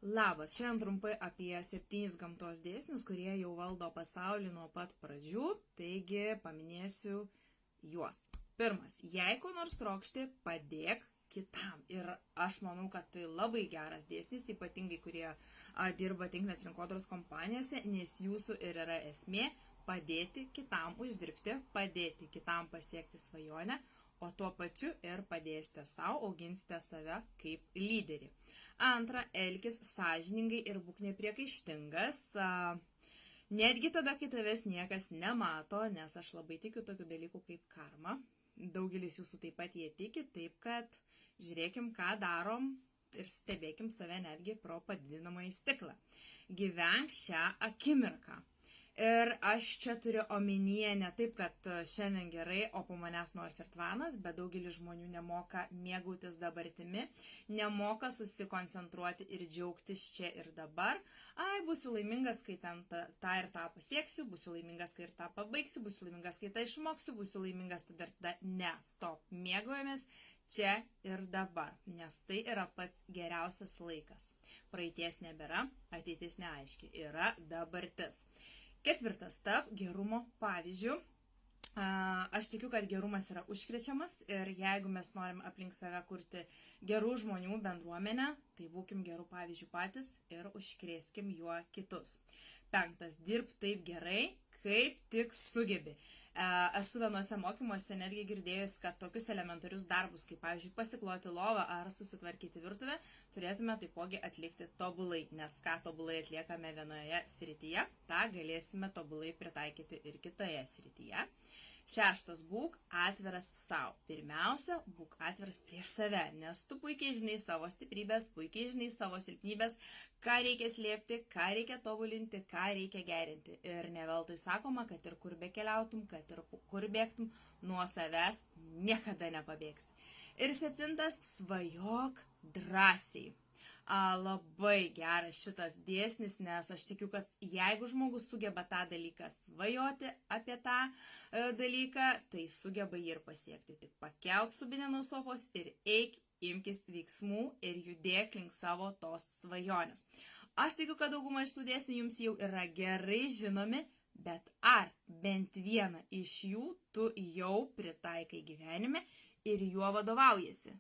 Labas, šiandien trumpai apie 7 gamtos dėsnius, kurie jau valdo pasaulį nuo pat pradžių, taigi paminėsiu juos. Pirmas, jei ko nors trokšti, padėk kitam. Ir aš manau, kad tai labai geras dėsnis, ypatingai kurie dirba tinklinės rinkodaros kompanijose, nes jūsų ir yra esmė padėti kitam uždirbti, padėti kitam pasiekti svajonę, o tuo pačiu ir padėsite savo, auginsite save kaip lyderį. Antra, elkis sąžiningai ir būk nepriekaištingas, netgi tada, kai tavęs niekas nemato, nes aš labai tikiu tokių dalykų kaip karma. Daugelis jūsų taip pat jie tiki, taip kad žiūrėkim, ką darom ir stebėkim save netgi pro padidinamąjį stiklą. Gyvenk šią akimirką. Ir aš čia turiu omenyje ne taip, kad šiandien gerai, o po manęs nors ir tvanas, bet daugelis žmonių nemoka mėgautis dabartimi, nemoka susikoncentruoti ir džiaugtis čia ir dabar. Būsiu laimingas, kai ten tą ir tą pasieksiu, būsiu laimingas, kai ir tą pabaigsiu, būsiu laimingas, kai tą išmoksiu, būsiu laimingas tada ir tada. Ne, stop, mėgaujamės čia ir dabar, nes tai yra pats geriausias laikas. Praeities nebėra, ateitis neaiški, yra dabartis. Ketvirtas, tap gerumo pavyzdžių. Aš tikiu, kad gerumas yra užkrečiamas ir jeigu mes norim aplink save kurti gerų žmonių bendruomenę, tai būkim gerų pavyzdžių patys ir užkrėskim juo kitus. Penktas, dirb taip gerai, kaip tik sugebi. Esu vienuose mokymuose netgi girdėjus, kad tokius elementarius darbus, kaip pavyzdžiui pasikloti lovą ar susitvarkyti virtuvę, turėtume taipogi atlikti tobulai, nes ką tobulai atliekame vienoje srityje, tą galėsime tobulai pritaikyti ir kitoje srityje. Šeštas, būk atviras savo. Pirmiausia, būk atviras prieš save, nes tu puikiai žinai savo stiprybės, puikiai žinai savo silpnybės, ką reikia slėpti, ką reikia tobulinti, ką reikia gerinti. Ir ne veltui sakoma, kad ir kur bekeliautum, kad ir kur bėgtum, nuo savęs niekada nepabėgsi. Ir septintas, svajok drąsiai. Labai geras šitas dėsnis, nes aš tikiu, kad jeigu žmogus sugeba tą dalyką svajoti apie tą dalyką, tai sugeba jį ir pasiekti. Tik pakelk subinę nuo sofos ir eik, imkis veiksmų ir judėk link savo tos svajonės. Aš tikiu, kad dauguma iš tų dėsnių jums jau yra gerai žinomi, bet ar bent vieną iš jų tu jau pritaikai gyvenime ir juo vadovaujasi?